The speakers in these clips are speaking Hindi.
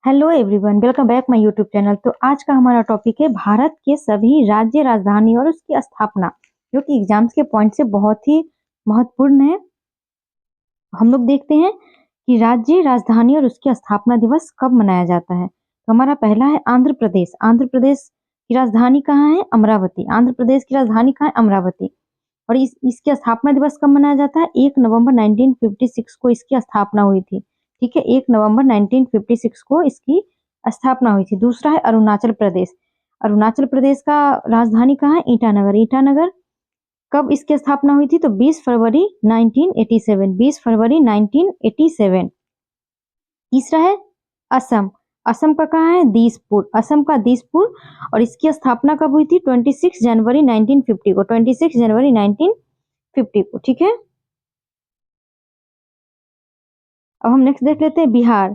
Hello everyone, welcome back my YouTube channel. तो आज का हमारा टॉपिक है भारत के सभी राज्य राजधानी और उसकी स्थापना, जो कि एग्जाम्स के पॉइंट से बहुत ही महत्वपूर्ण है। हम लोग देखते हैं कि राज्य राजधानी और उसकी स्थापना दिवस कब मनाया जाता है। तो हमारा पहला है आंध्र प्रदेश। आंध्र प्रदेश की राजधानी कहाँ है? अमरावती। आंध्र प्रदेश की राजधानी कहाँ है? अमरावती। और इसकी स्थापना दिवस कब मनाया जाता है? 1 नवंबर 1956 को इसकी स्थापना हुई थी। ठीक है, 1 नवंबर 1956 को इसकी स्थापना हुई थी। दूसरा है अरुणाचल प्रदेश। अरुणाचल प्रदेश का राजधानी कहाँ है? ईटानगर। ईटानगर कब इसकी स्थापना हुई थी? तो 20 फरवरी 1987। 20 फरवरी 1987। तीसरा है असम। असम का कहाँ है? दिसपुर। असम का दिसपुर। और इसकी स्थापना कब हुई थी? 26 जनवरी 1950 को। 26 जनवरी 1950 को। ठीक है, अब हम नेक्स्ट देख लेते हैं बिहार।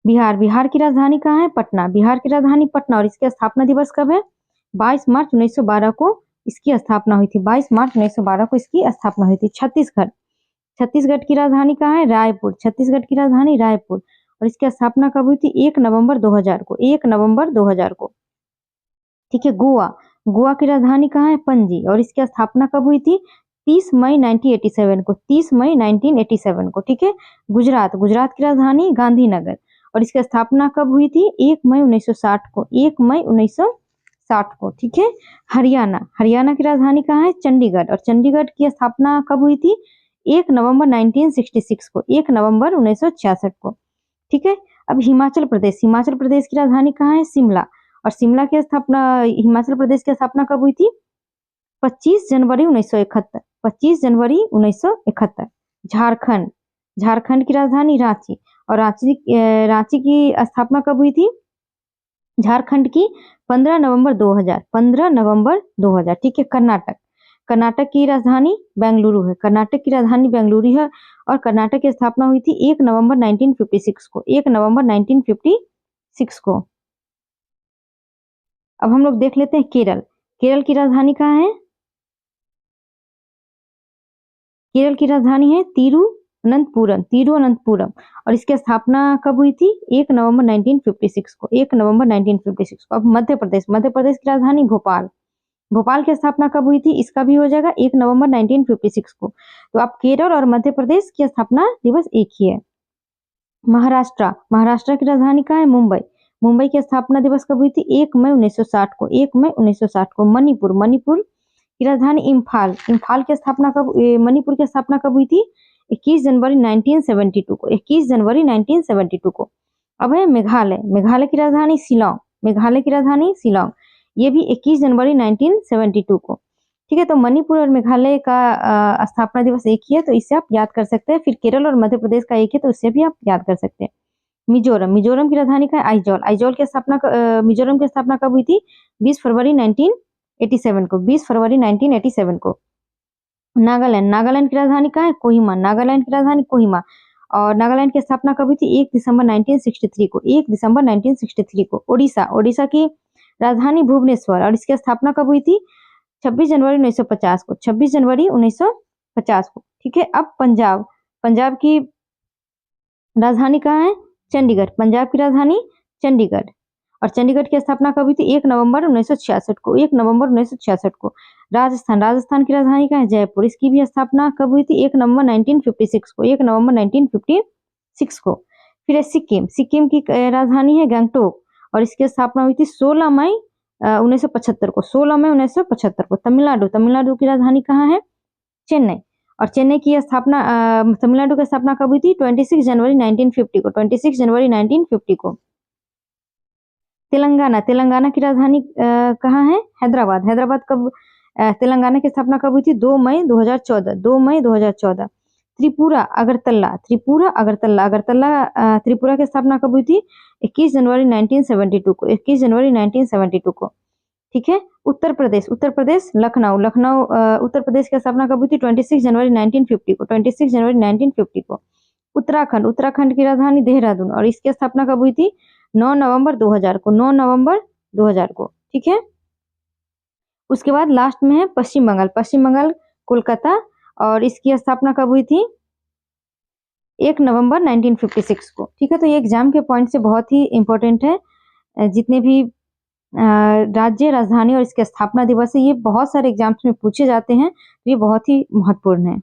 बिहार की राजधानी कहाँ है? पटना। बिहार की राजधानी पटना। और इसकी स्थापना दिवस कब है? 22 मार्च 1912 को इसकी स्थापना हुई थी। 22 मार्च 1912 को इसकी स्थापना हुई थी। छत्तीसगढ़। छत्तीसगढ़ की राजधानी कहाँ है? रायपुर। छत्तीसगढ़ की राजधानी रायपुर। और इसकी स्थापना कब हुई थी? 1 नवंबर 2000 को। 1 नवंबर 2000 को। ठीक है, गोवा। गोवा की राजधानी कहाँ है? पणजी। और इसकी स्थापना कब हुई थी? 30 मई 1987 को। 30 मई 1987 को। ठीक है, गुजरात। गुजरात की राजधानी गांधीनगर। और इसकी स्थापना कब हुई थी? 1 मई 1960 को। 1 मई 1960 को। ठीक है, हरियाणा। हरियाणा की राजधानी कहाँ है? चंडीगढ़। और चंडीगढ़ की स्थापना कब हुई थी? 1 नवंबर 1966 को। 1 नवंबर 1966 को। ठीक है, अब हिमाचल प्रदेश। हिमाचल प्रदेश की राजधानी कहाँ है? शिमला। और शिमला की स्थापना, हिमाचल प्रदेश की स्थापना कब हुई थी? 25 जनवरी 1971। 25 जनवरी 1971। झारखंड। झारखंड की राजधानी रांची। और रांची की स्थापना कब हुई थी? झारखंड की 15 नवंबर 2000। 15 नवंबर 2000। ठीक है, कर्नाटक। कर्नाटक की राजधानी बेंगलुरु है। कर्नाटक की राजधानी बेंगलुरु है। और कर्नाटक की स्थापना हुई थी 1 नवंबर 1956 को। 1 नवंबर 1956 को। अब हम लोग देख लेते हैं केरल। केरल की राजधानी कहाँ है? केरल की राजधानी है तिरुअनंतपुरम। तिरुअनंतपुरम। और इसकी स्थापना कब हुई थी? 1 नवंबर 1956 को। 1 नवंबर 1956 को। अब मध्य प्रदेश। मध्य प्रदेश की राजधानी भोपाल। भोपाल की स्थापना कब हुई थी? इसका भी हो जाएगा 1 नवंबर 1956 को। तो आप केरल और मध्य प्रदेश की स्थापना दिवस एक ही है। महाराष्ट्र। महाराष्ट्र की राजधानी कहाँ है? मुंबई। मुंबई की स्थापना दिवस कब हुई थी? 1 मई 1960 को। 1 मई 1960 को। मणिपुर। मणिपुर की राजधानी इम्फाल। इम्फाल की स्थापना कब, मणिपुर की स्थापना कब हुई थी? 21 जनवरी 1972 को। 21 जनवरी 1972 को। अब है मेघालय। मेघालय की राजधानी शिलोंग। मेघालय की राजधानी शिलोंग। ये भी 21 जनवरी 1972 को। ठीक है, तो मणिपुर और मेघालय का स्थापना दिवस एक ही है, तो इससे आप याद कर सकते हैं। फिर केरल और मध्य प्रदेश का एक है, तो इससे भी आप याद कर सकते हैं। मिजोरम। मिजोरम की राजधानी का है आइजोल। आइजोल की स्थापना मिजोरम की स्थापना कब हुई थी? 20 फरवरी 1987 को। 20 फरवरी 1987 को। नागालैंड। नागालैंड की राजधानी कहाँ है? कोहिमा। नागालैंड की राजधानी कोहिमा। और नागालैंड की स्थापना कब हुई थी? 1 दिसंबर 1963 को। 1 दिसंबर 1963 को। ओडिशा। ओडिशा की राजधानी भुवनेश्वर। और इसकी स्थापना कब हुई थी? 26 जनवरी 1950 को। 26 जनवरी 1950 को। ठीक है, अब पंजाब। पंजाब की राजधानी कहाँ है? चंडीगढ़। पंजाब की राजधानी चंडीगढ़। और चंडीगढ़ की स्थापना कब हुई थी? 1 नवंबर 1966 को। 1 नवंबर 1966 को। राजस्थान। राजस्थान की राजधानी कहाँ है? जयपुर। इसकी भी स्थापना कब हुई थी? 1 नवंबर 1956 को। 1 नवंबर 1956 को। फिर है सिक्किम। सिक्किम की राजधानी है गंगटोक। और इसकी स्थापना हुई थी 16 मई 1975 को। 16 मई 1975 को। तमिलनाडु। तमिलनाडु की राजधानी कहाँ है? चेन्नई। और चेन्नई की स्थापना, तमिलनाडु की स्थापना कब हुई थी? 26 जनवरी 1950 को। 26 जनवरी 1950 को। तेलंगाना। तेलंगाना की राजधानी कहाँ है? हैदराबाद। हैदराबाद कब, तेलंगाना की स्थापना कब हुई थी? 2 मई 2014। 2 मई 2014। त्रिपुरा। अगरतला। त्रिपुरा अगरतला। अगरतला त्रिपुरा की स्थापना कब हुई थी? 21 जनवरी 1972 को। 21 जनवरी 1972 को। ठीक है, उत्तर प्रदेश। उत्तर प्रदेश लखनऊ। लखनऊ उत्तर प्रदेश की स्थापना कब हुई थी? 26 जनवरी 1950 को। 26 जनवरी 1950 को। उत्तराखंड। उत्तराखंड की राजधानी देहरादून। और इसकी स्थापना कब हुई थी? 9 नवंबर 2000 को। 9 नवंबर 2000 को। ठीक है, उसके बाद लास्ट में है पश्चिम बंगाल। पश्चिम बंगाल कोलकाता। और इसकी स्थापना कब हुई थी? 1 नवंबर 1956 को। ठीक है, तो ये एग्जाम के पॉइंट से बहुत ही इंपॉर्टेंट है। जितने भी राज्य राजधानी और इसके स्थापना दिवस है, ये बहुत सारे एग्जाम्स में पूछे जाते हैं, तो ये बहुत ही महत्वपूर्ण है।